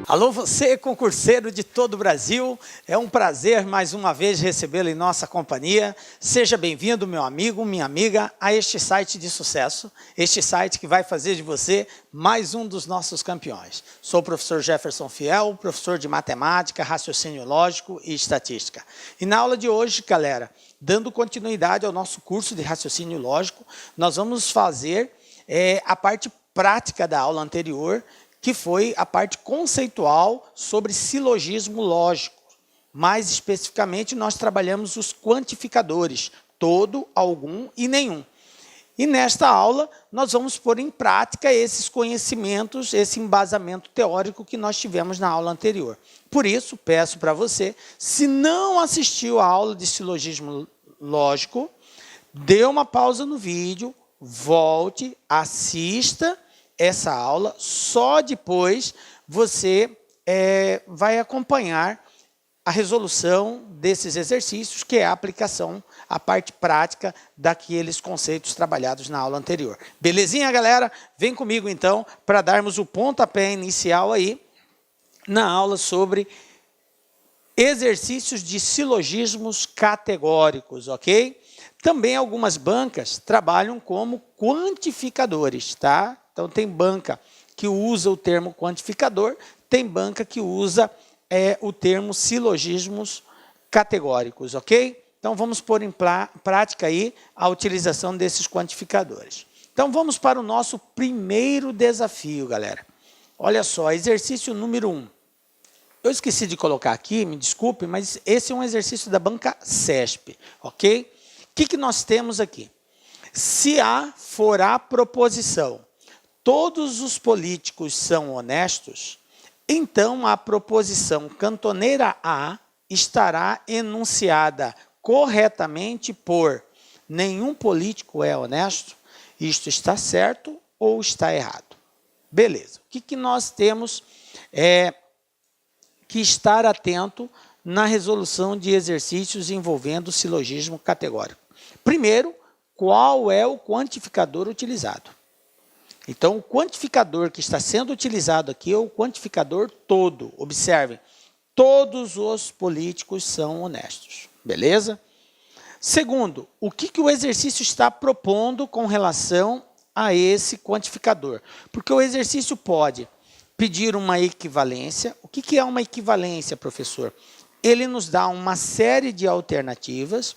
Alô, você concurseiro de todo o Brasil, é um prazer mais uma vez recebê-lo em nossa companhia. Seja bem-vindo, meu amigo, minha amiga, a este site de sucesso, este site que vai fazer de você mais um dos nossos campeões. Sou o professor Jefferson Fiel, professor de matemática, raciocínio lógico e estatística. E na aula de hoje, galera, dando continuidade ao nosso curso de raciocínio lógico, nós vamos fazer a parte prática da aula anterior, que foi a parte conceitual sobre silogismo lógico. Mais especificamente, nós trabalhamos os quantificadores, todo, algum e nenhum. E nesta aula, nós vamos pôr em prática esses conhecimentos, esse embasamento teórico que nós tivemos na aula anterior. Por isso, peço para você, se não assistiu à aula de silogismo lógico, dê uma pausa no vídeo, volte, assista essa aula, só depois você vai acompanhar a resolução desses exercícios, que é a aplicação, a parte prática daqueles conceitos trabalhados na aula anterior. Belezinha, galera? Vem comigo, então, para darmos o pontapé inicial aí na aula sobre exercícios de silogismos categóricos, ok? Também algumas bancas trabalham como quantificadores, tá? Então, tem banca que usa o termo quantificador, tem banca que usa o termo silogismos categóricos, ok? Então, vamos pôr em prática aí a utilização desses quantificadores. Então, vamos para o nosso primeiro desafio, galera. Olha só, exercício número 1. Eu esqueci de colocar aqui, me desculpe, mas esse é um exercício da banca CESP, ok? O que nós temos aqui? Se A for a proposição, todos os políticos são honestos, então a proposição cantoneira A estará enunciada corretamente por nenhum político é honesto, isto está certo ou está errado. Beleza. O que nós temos que estar atento na resolução de exercícios envolvendo silogismo categórico? Primeiro, qual é o quantificador utilizado? Então, o quantificador que está sendo utilizado aqui é o quantificador todo. Observem, todos os políticos são honestos. Beleza? Segundo, o que o exercício está propondo com relação a esse quantificador? Porque o exercício pode pedir uma equivalência. O que é uma equivalência, professor? Ele nos dá uma série de alternativas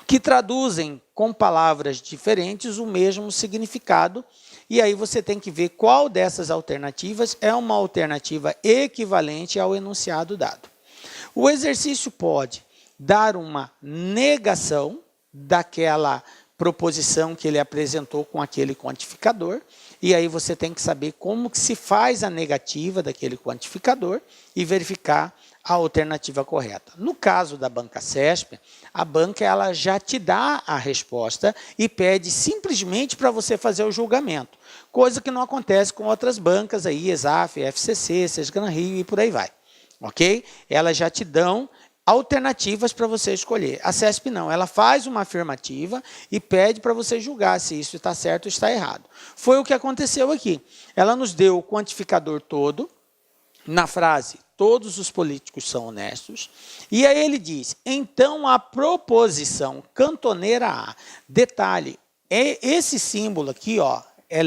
que traduzem com palavras diferentes o mesmo significado, e aí você tem que ver qual dessas alternativas é uma alternativa equivalente ao enunciado dado. O exercício pode dar uma negação daquela proposição que ele apresentou com aquele quantificador, e aí você tem que saber como que se faz a negativa daquele quantificador e verificar a alternativa correta. No caso da banca CESP, a banca ela já te dá a resposta e pede simplesmente para você fazer o julgamento, coisa que não acontece com outras bancas, aí, ESAF, FCC, Sesgran Rio e por aí vai. Ok? Elas já te dão alternativas para você escolher. A CESP não, ela faz uma afirmativa e pede para você julgar se isso está certo ou está errado. Foi o que aconteceu aqui. Ela nos deu o quantificador todo, na frase, todos os políticos são honestos, e aí ele diz, então a proposição cantoneira A, detalhe, esse símbolo aqui, ó, é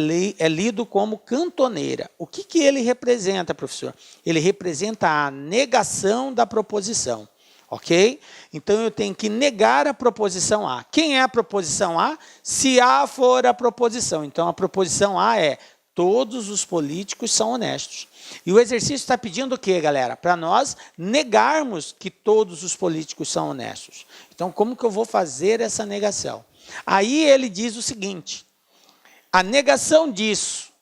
lido como cantoneira. O que ele representa, professor? Ele representa a negação da proposição. Ok? Então, eu tenho que negar a proposição A. Quem é a proposição A? Se A for a proposição. Então, a proposição A é todos os políticos são honestos. E o exercício está pedindo o quê, galera? Para nós negarmos que todos os políticos são honestos. Então, como que eu vou fazer essa negação? Aí ele diz o seguinte, a negação disso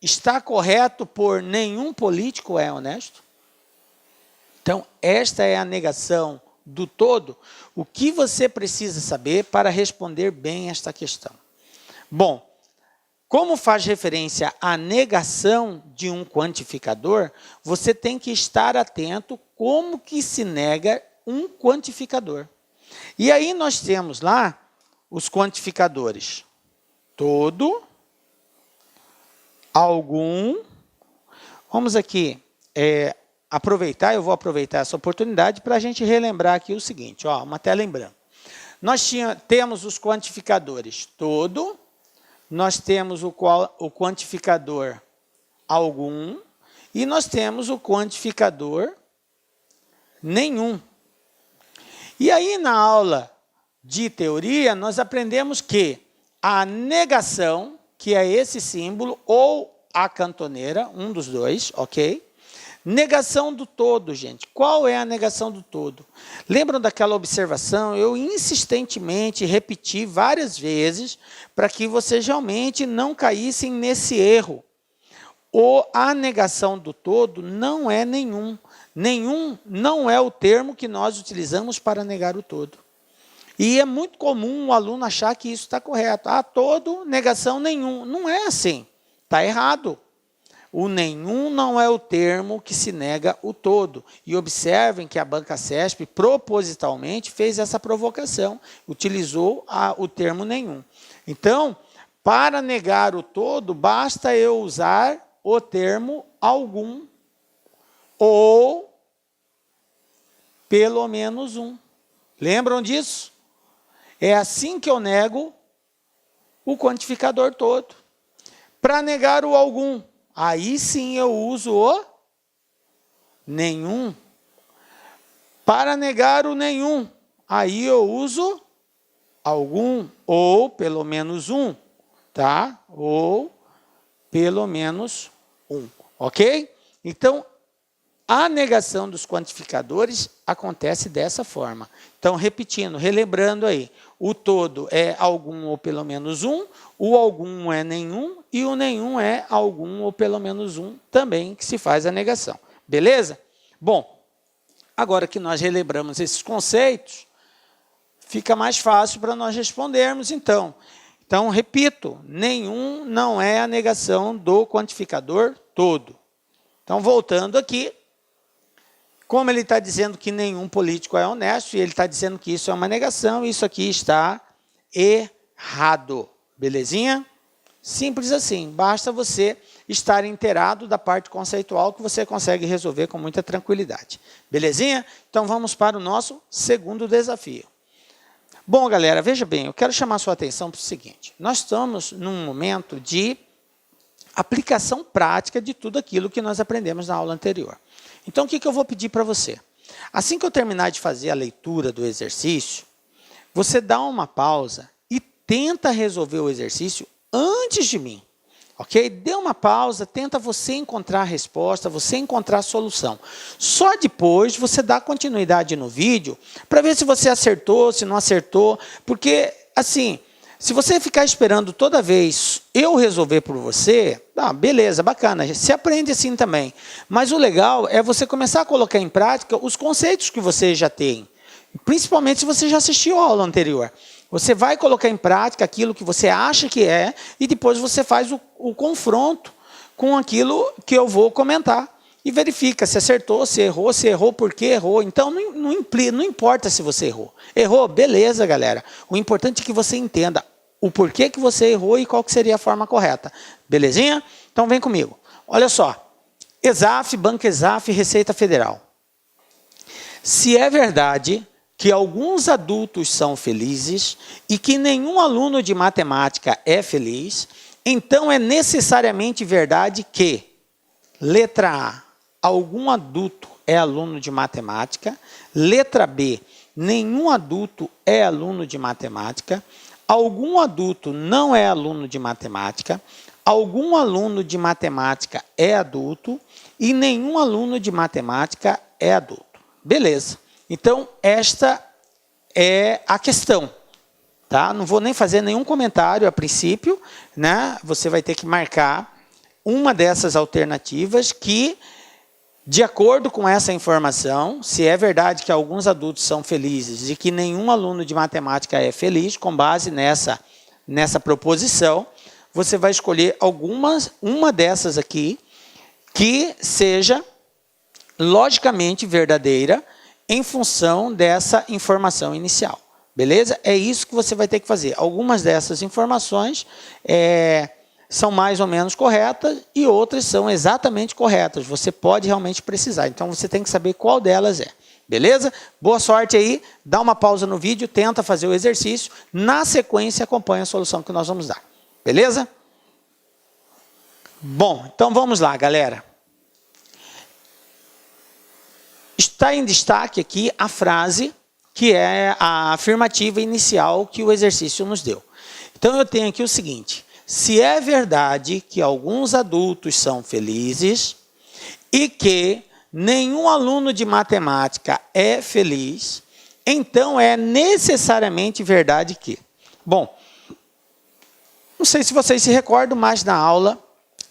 está correto por nenhum político é honesto? Então, esta é a negação do todo. O que você precisa saber para responder bem esta questão? Bom, como faz referência à negação de um quantificador, você tem que estar atento como que se nega um quantificador. E aí nós temos lá os quantificadores. Todo, algum, vamos aqui, aproveitar, eu vou aproveitar essa oportunidade para a gente relembrar aqui o seguinte, ó, uma tela em branco. Nós temos os quantificadores todo, nós temos o quantificador algum e nós temos o quantificador nenhum. E aí, na aula de teoria, nós aprendemos que a negação, que é esse símbolo, ou a cantoneira, um dos dois, ok? Negação do todo, gente. Qual é a negação do todo? Lembram daquela observação? Eu insistentemente repeti várias vezes para que vocês realmente não caíssem nesse erro. A negação do todo não é nenhum. Nenhum não é o termo que nós utilizamos para negar o todo. E é muito comum o aluno achar que isso está correto. Todo, negação nenhum. Não é assim. Está errado. O nenhum não é o termo que se nega o todo. E observem que a Banca CESP propositalmente fez essa provocação, utilizou o termo nenhum. Então, para negar o todo, basta eu usar o termo algum ou pelo menos um. Lembram disso? É assim que eu nego o quantificador todo. Para negar o algum, aí sim eu uso o nenhum. Para negar o nenhum, aí eu uso algum ou pelo menos um, tá? Ou pelo menos um, ok? Então, a negação dos quantificadores acontece dessa forma. Então, repetindo, relembrando aí, o todo é algum ou pelo menos um, o algum é nenhum e o nenhum é algum ou pelo menos um também que se faz a negação. Beleza? Bom, agora que nós relembramos esses conceitos, fica mais fácil para nós respondermos então. Então, repito, nenhum não é a negação do quantificador todo. Então, voltando aqui, como ele está dizendo que nenhum político é honesto, e ele está dizendo que isso é uma negação, isso aqui está errado. Belezinha? Simples assim, basta você estar inteirado da parte conceitual que você consegue resolver com muita tranquilidade. Belezinha? Então vamos para o nosso segundo desafio. Bom, galera, veja bem, eu quero chamar a sua atenção para o seguinte. Nós estamos num momento de aplicação prática de tudo aquilo que nós aprendemos na aula anterior. Então, o que eu vou pedir para você? Assim que eu terminar de fazer a leitura do exercício, você dá uma pausa e tenta resolver o exercício antes de mim. Ok? Dê uma pausa, tenta você encontrar a resposta, você encontrar a solução. Só depois você dá continuidade no vídeo para ver se você acertou, se não acertou. Porque, assim, se você ficar esperando toda vez eu resolver por você, beleza, bacana, você aprende assim também. Mas o legal é você começar a colocar em prática os conceitos que você já tem. Principalmente se você já assistiu a aula anterior. Você vai colocar em prática aquilo que você acha que é e depois você faz o confronto com aquilo que eu vou comentar. E verifica se acertou, se errou, por que errou. Então, não importa se você errou. Errou, beleza, galera. O importante é que você entenda o porquê que você errou e qual que seria a forma correta. Belezinha? Então, vem comigo. Olha só. ESAF, Banco ESAF, Receita Federal. Se é verdade que alguns adultos são felizes e que nenhum aluno de matemática é feliz, então é necessariamente verdade que, letra A, algum adulto é aluno de matemática. Letra B, nenhum adulto é aluno de matemática. Algum adulto não é aluno de matemática. Algum aluno de matemática é adulto. E nenhum aluno de matemática é adulto. Beleza. Então, esta é a questão. Tá? Não vou nem fazer nenhum comentário a princípio, né? Você vai ter que marcar uma dessas alternativas que, de acordo com essa informação, se é verdade que alguns adultos são felizes e que nenhum aluno de matemática é feliz, com base nessa proposição, você vai escolher uma dessas aqui que seja logicamente verdadeira em função dessa informação inicial. Beleza? É isso que você vai ter que fazer. Algumas dessas informações são mais ou menos corretas e outras são exatamente corretas. Você pode realmente precisar. Então, você tem que saber qual delas é. Beleza? Boa sorte aí. Dá uma pausa no vídeo, tenta fazer o exercício. Na sequência, acompanha a solução que nós vamos dar. Beleza? Bom, então vamos lá, galera. Está em destaque aqui a frase que é a afirmativa inicial que o exercício nos deu. Então, eu tenho aqui o seguinte: se é verdade que alguns adultos são felizes e que nenhum aluno de matemática é feliz, então é necessariamente verdade que... Bom, não sei se vocês se recordam, mas na aula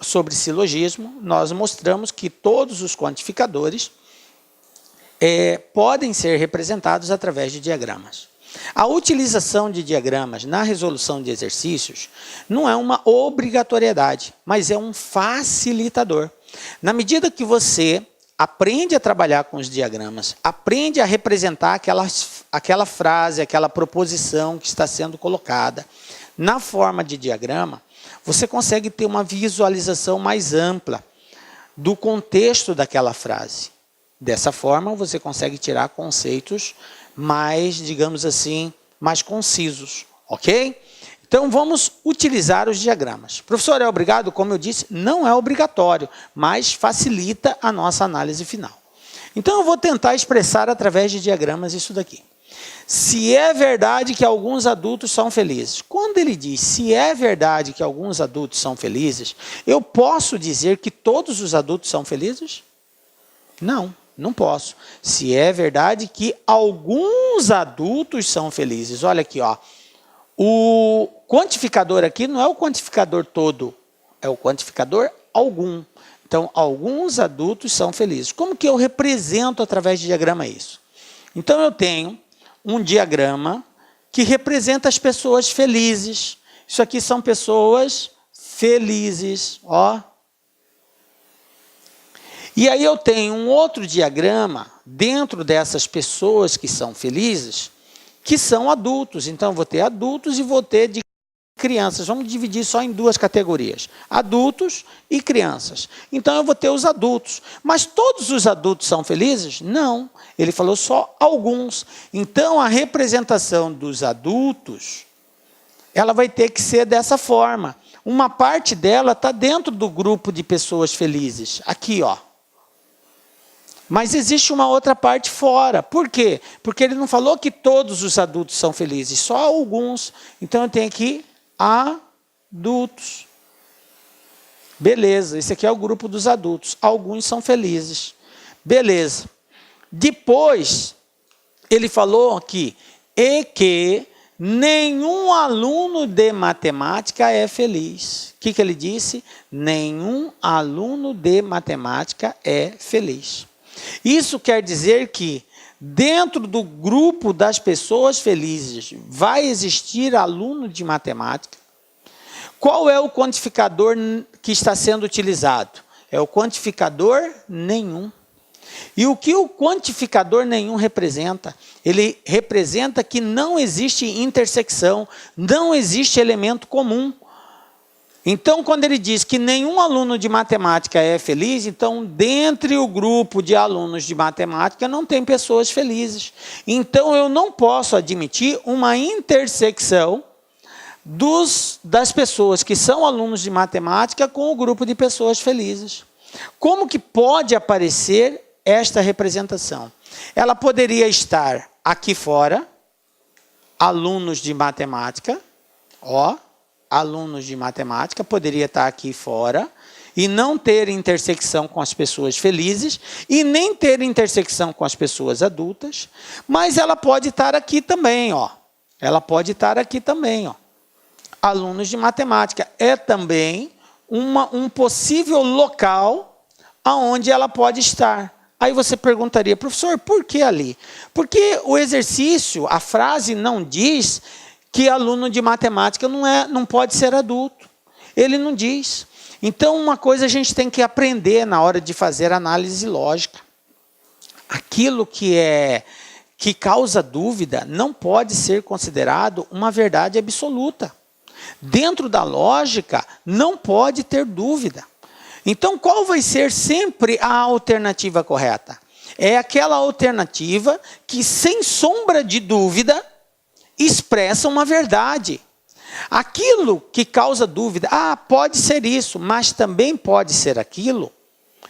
sobre silogismo, nós mostramos que todos os quantificadores podem ser representados através de diagramas. A utilização de diagramas na resolução de exercícios não é uma obrigatoriedade, mas é um facilitador. Na medida que você aprende a trabalhar com os diagramas, aprende a representar aquela frase, aquela proposição que está sendo colocada na forma de diagrama, você consegue ter uma visualização mais ampla do contexto daquela frase. Dessa forma, você consegue tirar conceitos mais, digamos assim, mais concisos, ok? Então, vamos utilizar os diagramas. Professor, é obrigado? Como eu disse, não é obrigatório, mas facilita a nossa análise final. Então, eu vou tentar expressar através de diagramas isso daqui. Se é verdade que alguns adultos são felizes. Quando ele diz se é verdade que alguns adultos são felizes, eu posso dizer que todos os adultos são felizes? Não, não posso. Se é verdade que alguns adultos são felizes. Olha aqui, ó. O quantificador aqui não é o quantificador todo, é o quantificador algum. Então, alguns adultos são felizes. Como que eu represento através de diagrama isso? Então, eu tenho um diagrama que representa as pessoas felizes. Isso aqui são pessoas felizes, ó. E aí eu tenho um outro diagrama dentro dessas pessoas que são felizes, que são adultos. Então, eu vou ter adultos e vou ter de crianças. Vamos dividir só em duas categorias, adultos e crianças. Então, eu vou ter os adultos. Mas todos os adultos são felizes? Não. Ele falou só alguns. Então, a representação dos adultos, ela vai ter que ser dessa forma. Uma parte dela está dentro do grupo de pessoas felizes. Aqui, ó. Mas existe uma outra parte fora. Por quê? Porque ele não falou que todos os adultos são felizes, só alguns. Então, eu tenho aqui adultos. Beleza, esse aqui é o grupo dos adultos. Alguns são felizes. Beleza. Depois, ele falou aqui, e que nenhum aluno de matemática é feliz. O que ele disse? Nenhum aluno de matemática é feliz. Isso quer dizer que dentro do grupo das pessoas felizes vai existir aluno de matemática. Qual é o quantificador que está sendo utilizado? É o quantificador nenhum. E o que o quantificador nenhum representa? Ele representa que não existe intersecção, não existe elemento comum. Então, quando ele diz que nenhum aluno de matemática é feliz, então, dentre o grupo de alunos de matemática, não tem pessoas felizes. Então, eu não posso admitir uma intersecção das pessoas que são alunos de matemática com o grupo de pessoas felizes. Como que pode aparecer esta representação? Ela poderia estar aqui fora, alunos de matemática, ó, alunos de matemática, poderia estar aqui fora e não ter intersecção com as pessoas felizes e nem ter intersecção com as pessoas adultas, mas ela pode estar aqui também, ó. Ela pode estar aqui também, ó. Alunos de matemática é também um possível local aonde ela pode estar. Aí você perguntaria, professor, por que ali? Porque o exercício, a frase não diz que aluno de matemática não pode ser adulto. Ele não diz. Então, uma coisa a gente tem que aprender na hora de fazer análise lógica. Aquilo que causa dúvida não pode ser considerado uma verdade absoluta. Dentro da lógica, não pode ter dúvida. Então, qual vai ser sempre a alternativa correta? É aquela alternativa que, sem sombra de dúvida, expressa uma verdade. Aquilo que causa dúvida, pode ser isso, mas também pode ser aquilo,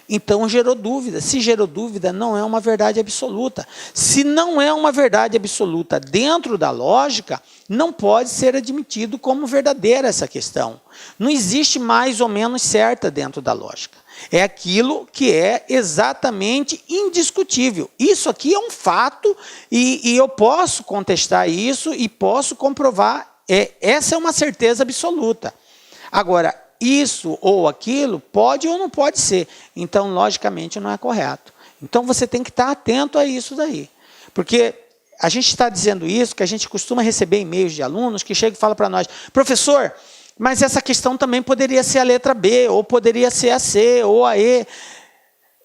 então gerou dúvida. Se gerou dúvida, não é uma verdade absoluta. Se não é uma verdade absoluta dentro da lógica, não pode ser admitido como verdadeira essa questão. Não existe mais ou menos certa dentro da lógica. É aquilo que é exatamente indiscutível. Isso aqui é um fato e eu posso contestar isso e posso comprovar. Essa é uma certeza absoluta. Agora, isso ou aquilo pode ou não pode ser. Então, logicamente, não é correto. Então, você tem que estar atento a isso daí. Porque a gente está dizendo isso, que a gente costuma receber e-mails de alunos que chegam e falam para nós, professor, mas essa questão também poderia ser a letra B, ou poderia ser a C, ou a E.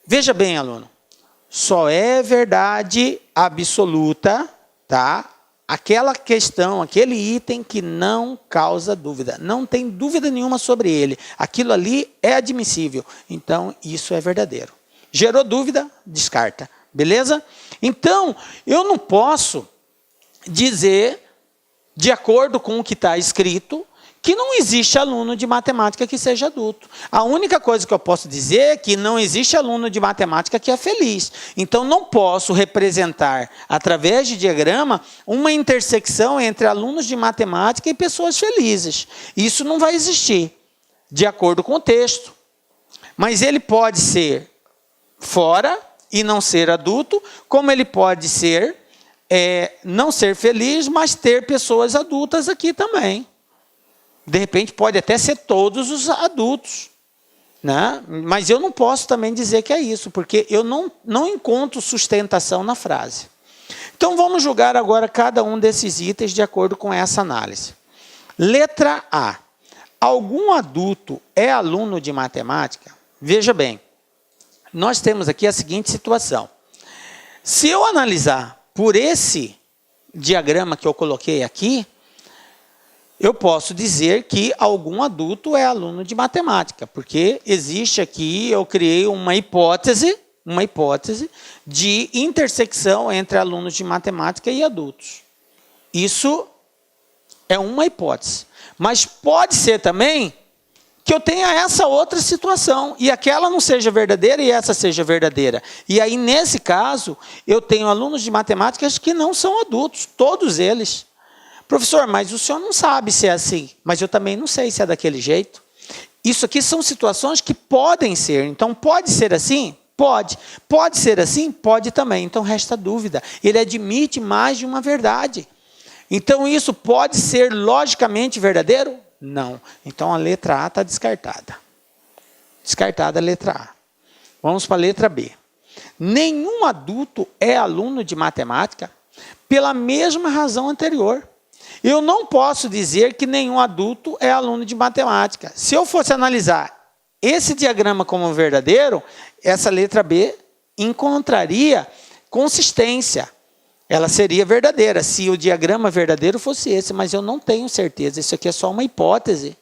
Veja bem, aluno, só é verdade absoluta, tá? Aquela questão, aquele item que não causa dúvida. Não tem dúvida nenhuma sobre ele. Aquilo ali é admissível. Então, isso é verdadeiro. Gerou dúvida, descarta. Beleza? Então, eu não posso dizer, de acordo com o que está escrito, que não existe aluno de matemática que seja adulto. A única coisa que eu posso dizer é que não existe aluno de matemática que é feliz. Então, não posso representar, através de diagrama, uma intersecção entre alunos de matemática e pessoas felizes. Isso não vai existir, de acordo com o texto. Mas ele pode ser fora e não ser adulto, como ele pode ser não ser feliz, mas ter pessoas adultas aqui também. De repente, pode até ser todos os adultos, né? Mas eu não posso também dizer que é isso, porque eu não encontro sustentação na frase. Então, vamos julgar agora cada um desses itens de acordo com essa análise. Letra A. Algum adulto é aluno de matemática? Veja bem, nós temos aqui a seguinte situação. Se eu analisar por esse diagrama que eu coloquei aqui, eu posso dizer que algum adulto é aluno de matemática, porque existe aqui, eu criei uma hipótese de intersecção entre alunos de matemática e adultos. Isso é uma hipótese. Mas pode ser também que eu tenha essa outra situação, e aquela não seja verdadeira e essa seja verdadeira. E aí, nesse caso, eu tenho alunos de matemática que não são adultos, todos eles. Professor, mas o senhor não sabe se é assim, mas eu também não sei se é daquele jeito. Isso aqui são situações que podem ser. Então, pode ser assim? Pode. Pode ser assim? Pode também. Então, resta dúvida. Ele admite mais de uma verdade. Então, isso pode ser logicamente verdadeiro? Não. Então, a letra A está descartada. Descartada a letra A. Vamos para a letra B. Nenhum adulto é aluno de matemática pela mesma razão anterior. Eu não posso dizer que nenhum adulto é aluno de matemática. Se eu fosse analisar esse diagrama como verdadeiro, essa letra B encontraria consistência. Ela seria verdadeira, se o diagrama verdadeiro fosse esse, mas eu não tenho certeza. Isso aqui é só uma hipótese.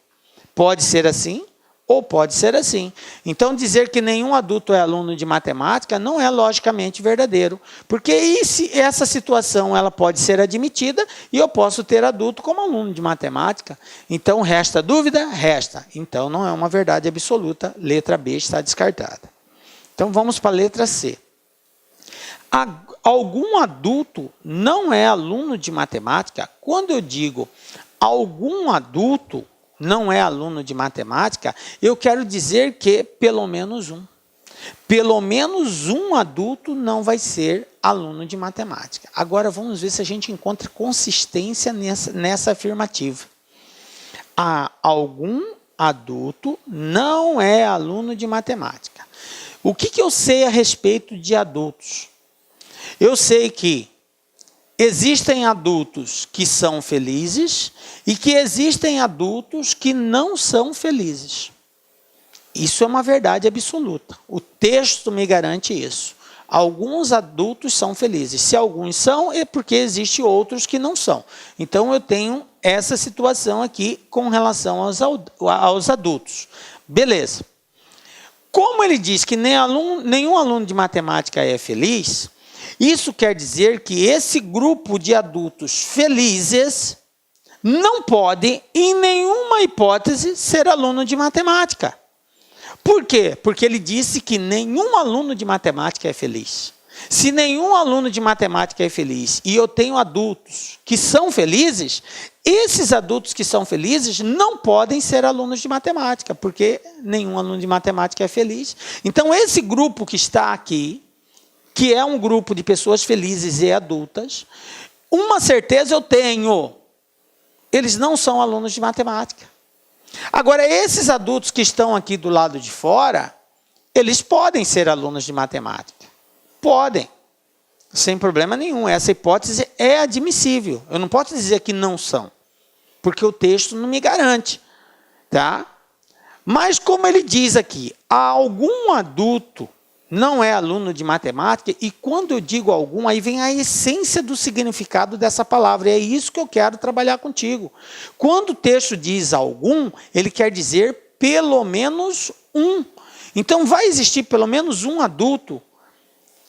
Pode ser assim ou pode ser assim. Então, dizer que nenhum adulto é aluno de matemática não é logicamente verdadeiro. Porque essa situação ela pode ser admitida e eu posso ter adulto como aluno de matemática. Então, resta dúvida? Resta. Então, não é uma verdade absoluta. Letra B está descartada. Então, vamos para a letra C. Algum adulto não é aluno de matemática? Quando eu digo algum adulto não é aluno de matemática, eu quero dizer que pelo menos um. Pelo menos um adulto não vai ser aluno de matemática. Agora vamos ver se a gente encontra consistência nessa afirmativa. Algum adulto não é aluno de matemática. O que eu sei a respeito de adultos? Eu sei que existem adultos que são felizes e que existem adultos que não são felizes. Isso é uma verdade absoluta. O texto me garante isso. Alguns adultos são felizes. Se alguns são, é porque existem outros que não são. Então, eu tenho essa situação aqui com relação aos adultos. Beleza. Como ele diz que nenhum aluno de matemática é feliz, isso quer dizer que esse grupo de adultos felizes não pode, em nenhuma hipótese, ser aluno de matemática. Por quê? Porque ele disse que nenhum aluno de matemática é feliz. Se nenhum aluno de matemática é feliz e eu tenho adultos que são felizes, esses adultos que são felizes não podem ser alunos de matemática, porque nenhum aluno de matemática é feliz. Então, esse grupo que está aqui, que é um grupo de pessoas felizes e adultas, uma certeza eu tenho: eles não são alunos de matemática. Agora, esses adultos que estão aqui do lado de fora, eles podem ser alunos de matemática. Podem. Sem problema nenhum. Essa hipótese é admissível. Eu não posso dizer que não são, porque o texto não me garante. Tá? Mas, como ele diz aqui, algum adulto não é aluno de matemática, e quando eu digo algum, aí vem a essência do significado dessa palavra, e é isso que eu quero trabalhar contigo. Quando o texto diz algum, ele quer dizer pelo menos um. Então, vai existir pelo menos um adulto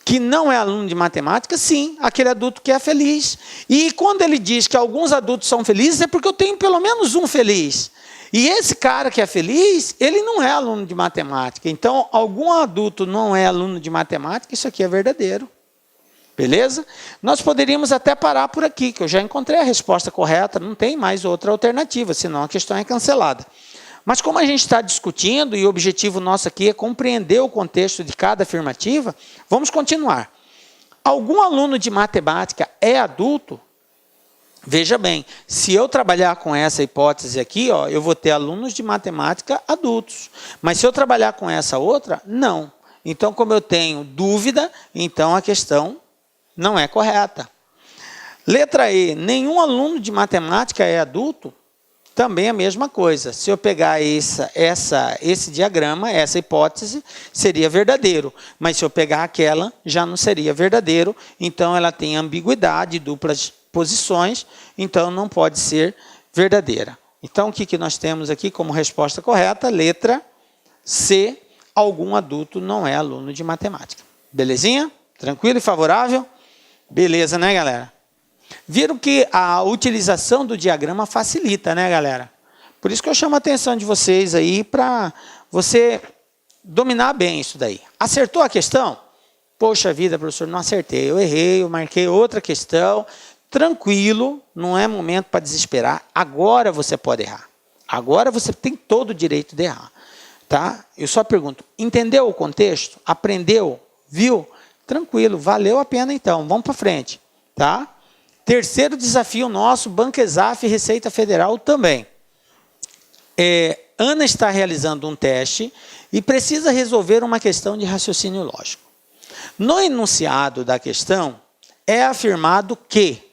que não é aluno de matemática? Sim, aquele adulto que é feliz. E quando ele diz que alguns adultos são felizes, é porque eu tenho pelo menos um feliz. E esse cara que é feliz, ele não é aluno de matemática. Então, algum adulto não é aluno de matemática, isso aqui é verdadeiro. Beleza? Nós poderíamos até parar por aqui, que eu já encontrei a resposta correta, não tem mais outra alternativa, senão a questão é cancelada. Mas como a gente está discutindo, e o objetivo nosso aqui é compreender o contexto de cada afirmativa, vamos continuar. Algum aluno de matemática é adulto? Veja bem, se eu trabalhar com essa hipótese aqui, ó, eu vou ter alunos de matemática adultos. Mas se eu trabalhar com essa outra, não. Então, como eu tenho dúvida, então a questão não é correta. Letra E, nenhum aluno de matemática é adulto? Também a mesma coisa. Se eu pegar esse diagrama, essa hipótese, seria verdadeiro. Mas se eu pegar aquela, já não seria verdadeiro. Então, ela tem ambiguidade, duplas posições, então não pode ser verdadeira. Então, o que nós temos aqui como resposta correta? Letra C, algum adulto não é aluno de matemática. Belezinha? Tranquilo e favorável? Beleza, né, galera? Viram que a utilização do diagrama facilita, né, galera? Por isso que eu chamo a atenção de vocês aí para você dominar bem isso daí. Acertou a questão? Poxa vida, professor, não acertei. Eu errei, eu marquei outra questão. Tranquilo, não é momento para desesperar. Agora você pode errar. Agora você tem todo o direito de errar. Tá? Eu só pergunto, entendeu o contexto? Aprendeu? Viu? Tranquilo, valeu a pena então. Vamos para frente. Tá? Terceiro desafio nosso, Banco-Exaf e Receita Federal também. Ana está realizando um teste e precisa resolver uma questão de raciocínio lógico. No enunciado da questão, é afirmado que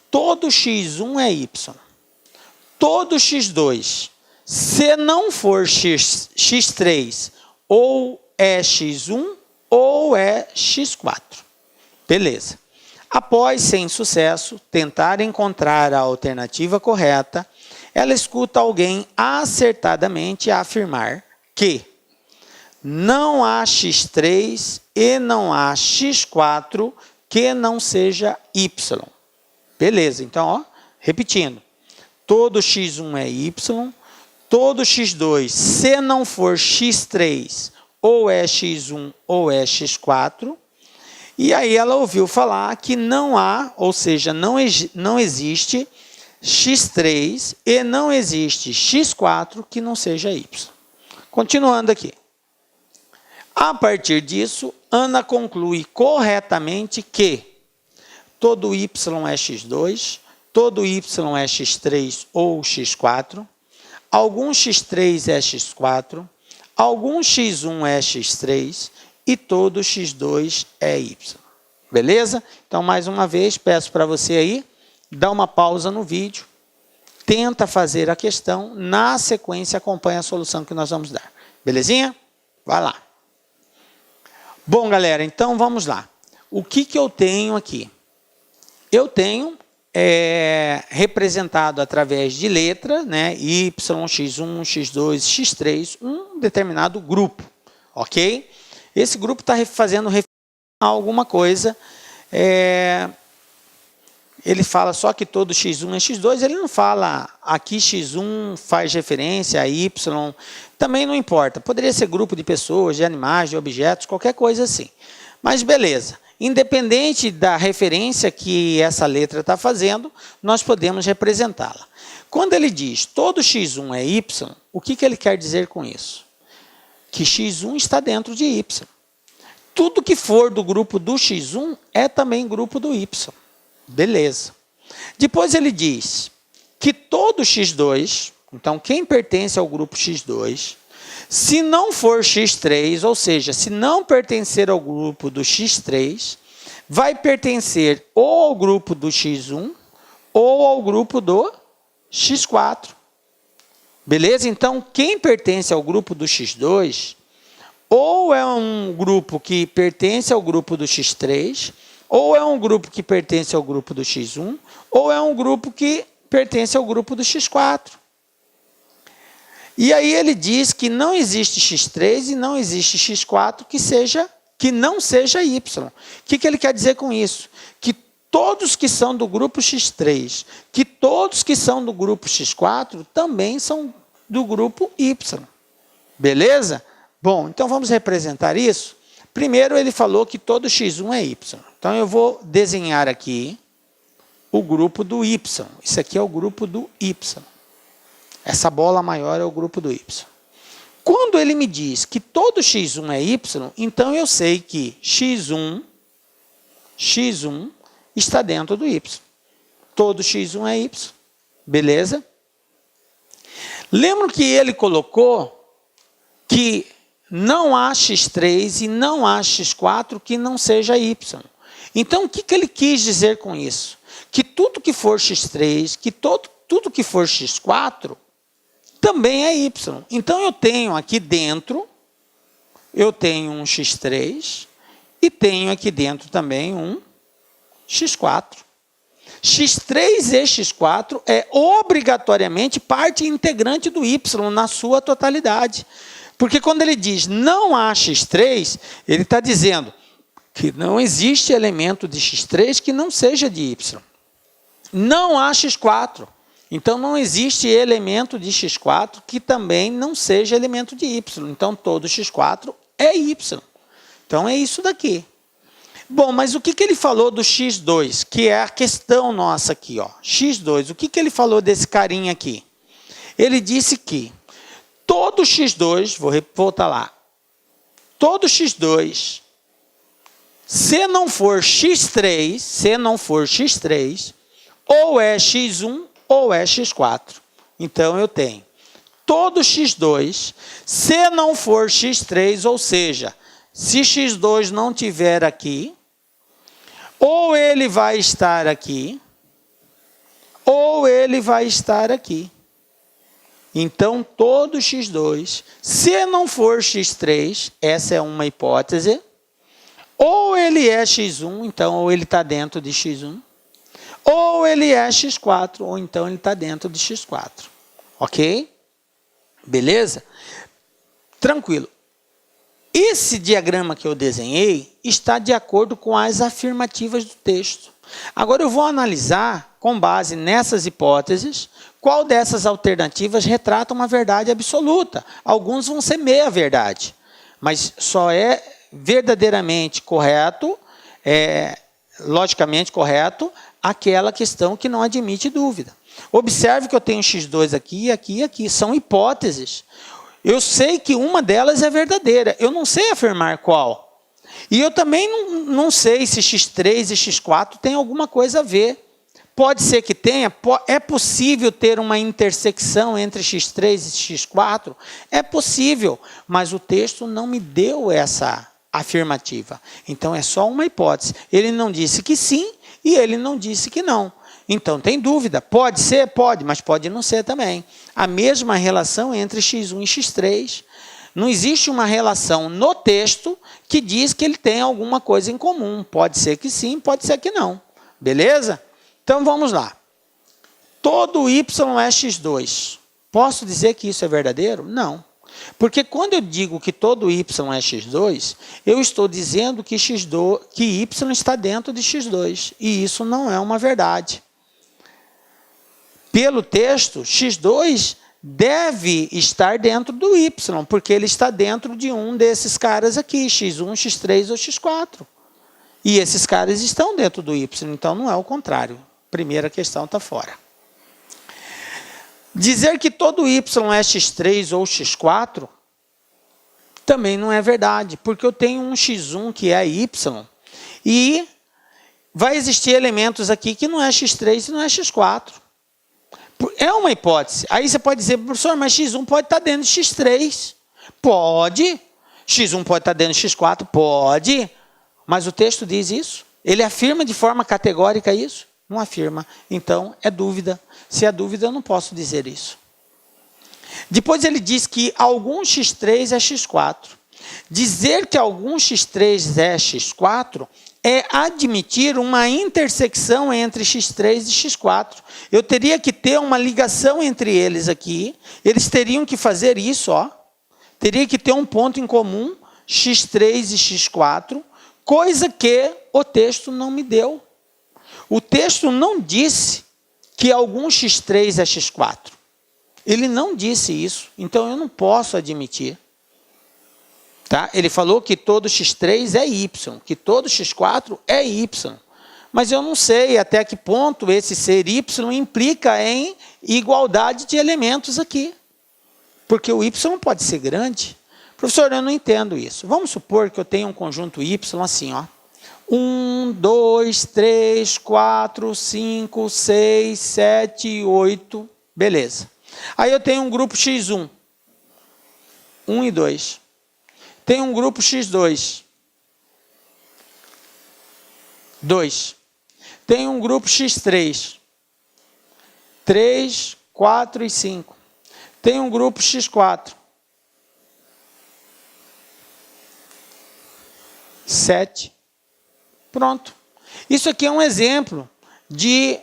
todo x1 é y, todo x2, se não for x3, ou é x1 ou é x4. Beleza. Após, sem sucesso, tentar encontrar a alternativa correta, ela escuta alguém acertadamente afirmar que não há x3 e não há x4 que não seja y. Beleza, então, ó, repetindo. Todo x1 é y, todo x2, se não for x3, ou é x1 ou é x4. E aí ela ouviu falar que não há, ou seja, não existe x3 e não existe x4 que não seja y. Continuando aqui. A partir disso, Ana conclui corretamente que todo y é x2, todo y é x3 ou x4, algum x3 é x4, algum x1 é x3 e todo x2 é y. Beleza? Então, mais uma vez, peço para você aí, dá uma pausa no vídeo, tenta fazer a questão, na sequência acompanha a solução que nós vamos dar. Belezinha? Vai lá. Bom, galera, então vamos lá. O que eu tenho aqui? Eu tenho representado através de letra, né, Y, X1, X2, X3, um determinado grupo, ok? Esse grupo está fazendo referência a alguma coisa. Ele fala só que todo X1 é X2, ele não fala aqui X1 faz referência a Y, também não importa. Poderia ser grupo de pessoas, de animais, de objetos, qualquer coisa assim. Mas beleza. Independente da referência que essa letra está fazendo, nós podemos representá-la. Quando ele diz todo X1 é Y, o que ele quer dizer com isso? Que X1 está dentro de Y. Tudo que for do grupo do X1 é também grupo do Y. Beleza. Depois ele diz que todo X2, então quem pertence ao grupo X2, se não for X3, ou seja, se não pertencer ao grupo do X3, vai pertencer ou ao grupo do X1 ou ao grupo do X4. Beleza? Então, quem pertence ao grupo do X2, ou é um grupo que pertence ao grupo do X3, ou é um grupo que pertence ao grupo do X1, ou é um grupo que pertence ao grupo do X4. E aí ele diz que não existe X3 e não existe X4 que não seja Y. O que ele quer dizer com isso? Que todos que são do grupo X3, que todos que são do grupo X4 também são do grupo Y. Beleza? Bom, então vamos representar isso. Primeiro ele falou que todo X1 é Y. Então eu vou desenhar aqui o grupo do Y. Isso aqui é o grupo do Y. Essa bola maior é o grupo do Y. Quando ele me diz que todo X1 é Y, então eu sei que X1 está dentro do Y. Todo X1 é Y. Beleza? Lembro que ele colocou que não há X3 e não há X4 que não seja Y. Então, o que ele quis dizer com isso? Que tudo que for X3, que tudo que for X4, também é Y. Então, eu tenho aqui dentro, eu tenho um X3 e tenho aqui dentro também um X4. X3 e X4 é obrigatoriamente parte integrante do Y na sua totalidade. Porque quando ele diz não há X3, ele está dizendo que não existe elemento de X3 que não seja de Y. Não há X4. Então, não existe elemento de X4 que também não seja elemento de Y. Então, todo X4 é Y. Então, é isso daqui. Bom, mas o que ele falou do X2, que é a questão nossa aqui, ó. X2, o que ele falou desse carinha aqui? Ele disse que todo X2, vou voltar lá, todo X2, se não for X3, ou é X1 ou é X4. Então, eu tenho todo X2, se não for X3, ou seja, se X2 não tiver aqui, ou ele vai estar aqui, ou ele vai estar aqui. Então, todo X2, se não for X3, essa é uma hipótese, ou ele é X1, então, ou ele está dentro de X1, ou ele é X4, ou então ele está dentro de X4. Ok? Beleza? Tranquilo. Esse diagrama que eu desenhei está de acordo com as afirmativas do texto. Agora eu vou analisar, com base nessas hipóteses, qual dessas alternativas retrata uma verdade absoluta. Alguns vão ser meia verdade, mas só é verdadeiramente correto, logicamente correto, aquela questão que não admite dúvida. Observe que eu tenho X2 aqui, aqui e aqui. São hipóteses. Eu sei que uma delas é verdadeira. Eu não sei afirmar qual. E eu também não sei se X3 e X4 têm alguma coisa a ver. Pode ser que tenha. É possível ter uma intersecção entre X3 e X4? É possível, mas o texto não me deu essa afirmativa. Então, é só uma hipótese. Ele não disse que sim e ele não disse que não. Então, tem dúvida. Pode ser? Pode, mas pode não ser também. A mesma relação entre X1 e X3. Não existe uma relação no texto que diz que ele tem alguma coisa em comum. Pode ser que sim, pode ser que não. Beleza? Então vamos lá. Todo y é x2. Posso dizer que isso é verdadeiro? Não. Porque quando eu digo que todo y é x2, eu estou dizendo que y está dentro de x2. E isso não é uma verdade. Pelo texto, x2 deve estar dentro do y, porque ele está dentro de um desses caras aqui, x1, x3 ou x4. E esses caras estão dentro do y, então não é o contrário. Primeira questão está fora. Dizer que todo y é x3 ou x4 também não é verdade, porque eu tenho um x1 que é y e vai existir elementos aqui que não é x3 e não é x4. É uma hipótese. Aí você pode dizer, professor, mas x1 pode estar dentro de x3. Pode. X1 pode estar dentro de x4? Pode. Mas o texto diz isso? Ele afirma de forma categórica isso? Não afirma. Então, é dúvida. Se é dúvida, eu não posso dizer isso. Depois ele diz que algum x3 é x4. Dizer que algum x3 é x4 é admitir uma intersecção entre x3 e x4. Eu teria que ter uma ligação entre eles aqui. Eles teriam que fazer isso, ó. Teria que ter um ponto em comum, x3 e x4, coisa que o texto não me deu. O texto não disse que algum x3 é x4. Ele não disse isso, então eu não posso admitir. Tá? Ele falou que todo x3 é y, que todo x4 é y. Mas eu não sei até que ponto esse ser y implica em igualdade de elementos aqui. Porque o y pode ser grande. Professor, eu não entendo isso. Vamos supor que eu tenho um conjunto y assim, ó. 1, 2, 3, 4, 5, 6, 7, 8. Beleza. Aí eu tenho um grupo x1. 1 e 2. Tem um grupo x2. 2. Tem um grupo x3. 3, 4 e 5. Tem um grupo x4. 7. Pronto. Isso aqui é um exemplo de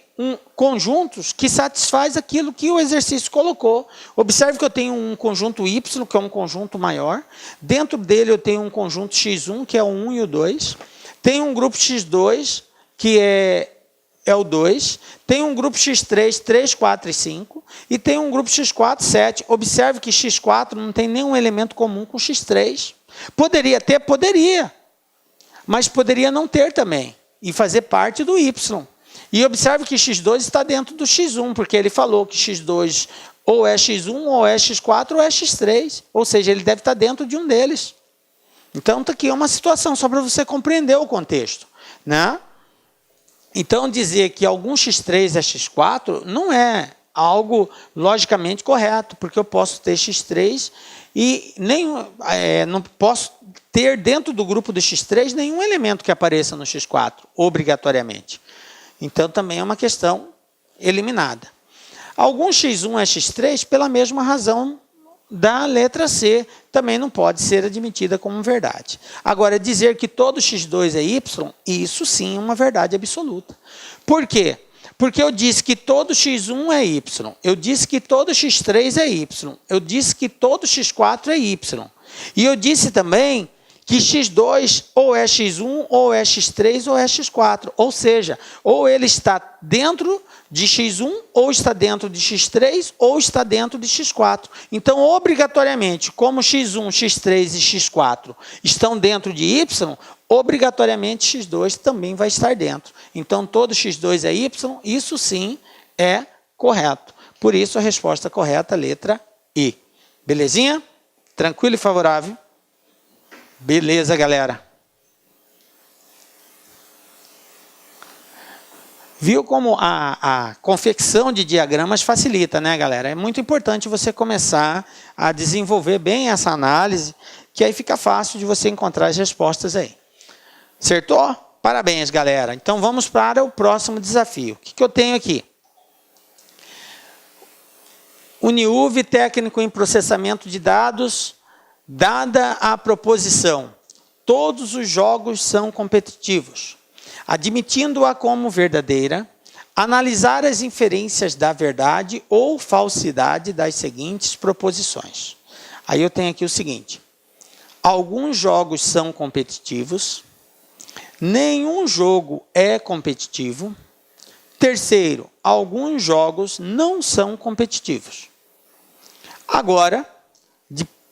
conjuntos que satisfaz aquilo que o exercício colocou. Observe que eu tenho um conjunto y, que é um conjunto maior. Dentro dele eu tenho um conjunto x1, que é o 1 e o 2. Tem um grupo x2, que é o 2. Tem um grupo x3, 3, 4 e 5. E tem um grupo x4, 7. Observe que x4 não tem nenhum elemento comum com x3. Poderia ter? Poderia. Mas poderia não ter também. E fazer parte do y. E observe que x2 está dentro do x1, porque ele falou que x2 ou é x1, ou é x4, ou é x3. Ou seja, ele deve estar dentro de um deles. Então, está aqui uma situação, só para você compreender o contexto. Né? Então, dizer que algum x3 é x4 não é algo logicamente correto, porque eu posso ter x3 e não posso ter dentro do grupo do x3 nenhum elemento que apareça no x4, obrigatoriamente. Então, também é uma questão eliminada. Algum x1 é x3 pela mesma razão da letra C, também não pode ser admitida como verdade. Agora, dizer que todo x2 é y, isso sim é uma verdade absoluta. Por quê? Porque eu disse que todo x1 é y, eu disse que todo x3 é y, eu disse que todo x4 é y. E eu disse também que x2 ou é x1, ou é x3, ou é x4. Ou seja, ou ele está dentro de x1, ou está dentro de x3, ou está dentro de x4. Então, obrigatoriamente, como x1, x3 e x4 estão dentro de y, obrigatoriamente x2 também vai estar dentro. Então, todo x2 é y, isso sim é correto. Por isso, a resposta correta, letra I. Belezinha? Tranquilo e favorável? Beleza, galera. Viu como a confecção de diagramas facilita, né, galera? É muito importante você começar a desenvolver bem essa análise, que aí fica fácil de você encontrar as respostas aí. Acertou? Parabéns, galera. Então, vamos para o próximo desafio. O que eu tenho aqui? UniUV, técnico em processamento de dados, Dada a proposição, todos os jogos são competitivos, admitindo-a como verdadeira, analisar as inferências da verdade ou falsidade das seguintes proposições. Aí eu tenho aqui o seguinte: alguns jogos são competitivos, nenhum jogo é competitivo. Terceiro, alguns jogos não são competitivos. Agora,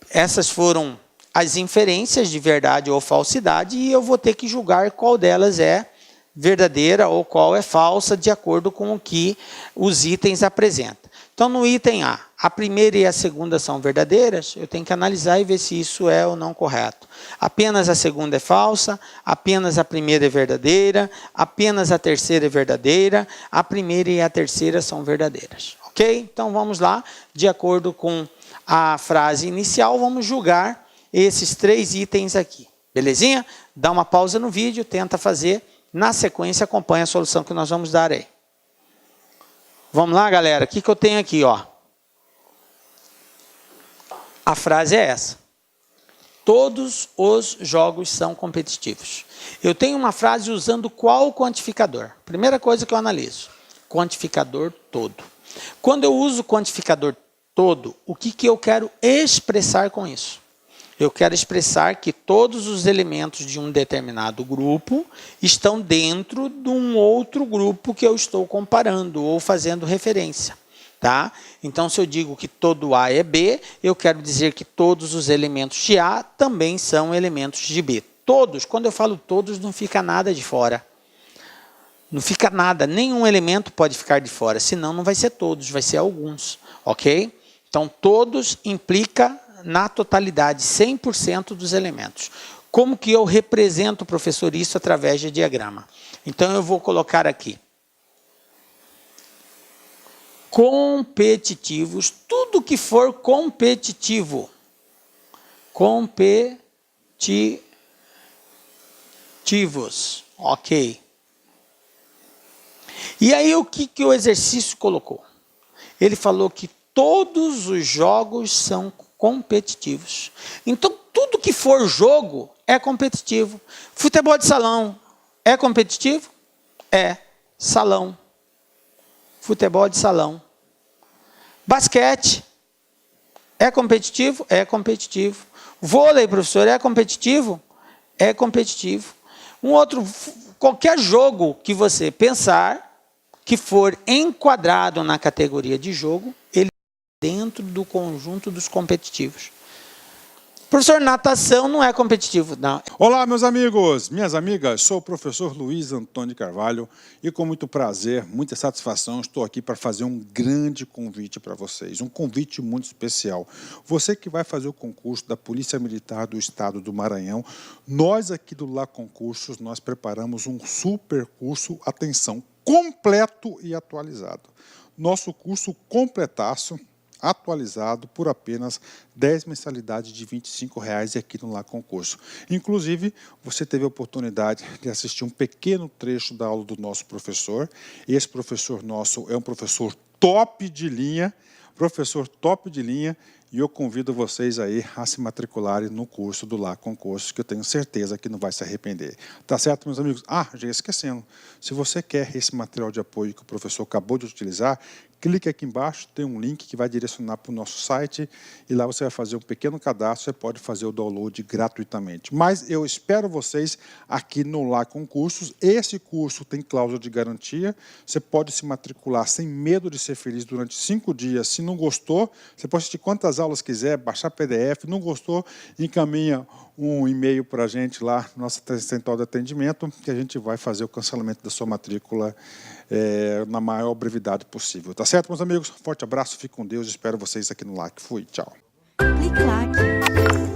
essas foram as inferências de verdade ou falsidade e eu vou ter que julgar qual delas é verdadeira ou qual é falsa, de acordo com o que os itens apresentam. Então, no item A primeira e a segunda são verdadeiras, eu tenho que analisar e ver se isso é ou não correto. Apenas a segunda é falsa, apenas a primeira é verdadeira, apenas a terceira é verdadeira, a primeira e a terceira são verdadeiras. Ok? Então, vamos lá, de acordo com a frase inicial, vamos julgar esses 3 itens aqui. Belezinha? Dá uma pausa no vídeo, tenta fazer. Na sequência, acompanha a solução que nós vamos dar aí. Vamos lá, galera. O que eu tenho aqui? Ó? A frase é essa. Todos os jogos são competitivos. Eu tenho uma frase usando qual quantificador? Primeira coisa que eu analiso. Quantificador todo. Quando eu uso quantificador todo, o que eu quero expressar com isso? Eu quero expressar que todos os elementos de um determinado grupo estão dentro de um outro grupo que eu estou comparando ou fazendo referência. Tá? Então, se eu digo que todo A é B, eu quero dizer que todos os elementos de A também são elementos de B. Todos, quando eu falo todos, não fica nada de fora. Não fica nada, nenhum elemento pode ficar de fora, senão não vai ser todos, vai ser alguns. Ok? Então, todos implica na totalidade, 100% dos elementos. Como que eu represento, professor, isso através de diagrama? Então, eu vou colocar aqui. Competitivos, tudo que for competitivo. Competitivos, ok. E aí, o que o exercício colocou? Ele falou que todos os jogos são competitivos. Então, tudo que for jogo é competitivo. Futebol de salão é competitivo? É. Salão. Futebol de salão. Basquete é competitivo? É competitivo. Vôlei, professor, é competitivo? É competitivo. Qualquer jogo que você pensar, que for enquadrado na categoria de jogo, ele dentro do conjunto dos competitivos. Professor, natação não é competitivo, não. Olá, meus amigos, minhas amigas, sou o professor Luiz Antônio Carvalho e com muito prazer, muita satisfação, estou aqui para fazer um grande convite para vocês, um convite muito especial. Você que vai fazer o concurso da Polícia Militar do Estado do Maranhão, nós aqui do Lá Concursos, nós preparamos um super curso, atenção, completo e atualizado. Nosso curso completaço, atualizado por apenas 10 mensalidades de R$ 25,00 aqui no Lá Concurso. Inclusive, você teve a oportunidade de assistir um pequeno trecho da aula do nosso professor. Esse professor nosso é um professor top de linha, e eu convido vocês aí a se matricularem no curso do Lá Concursos, que eu tenho certeza que não vai se arrepender. Tá certo, meus amigos? Ah, já ia esquecendo. Se você quer esse material de apoio que o professor acabou de utilizar, clique aqui embaixo, tem um link que vai direcionar para o nosso site e lá você vai fazer um pequeno cadastro, você pode fazer o download gratuitamente. Mas eu espero vocês aqui no Lá Concursos. Esse curso tem cláusula de garantia, você pode se matricular sem medo de ser feliz durante 5 dias. Se não gostou, você pode assistir quantas aulas quiser, baixar PDF, não gostou, encaminha um e-mail para a gente lá, nossa central de atendimento, que a gente vai fazer o cancelamento da sua matrícula na maior brevidade possível. Tá certo, meus amigos? Forte abraço, fique com Deus, espero vocês aqui no LAC. Fui, tchau. Clique LAC.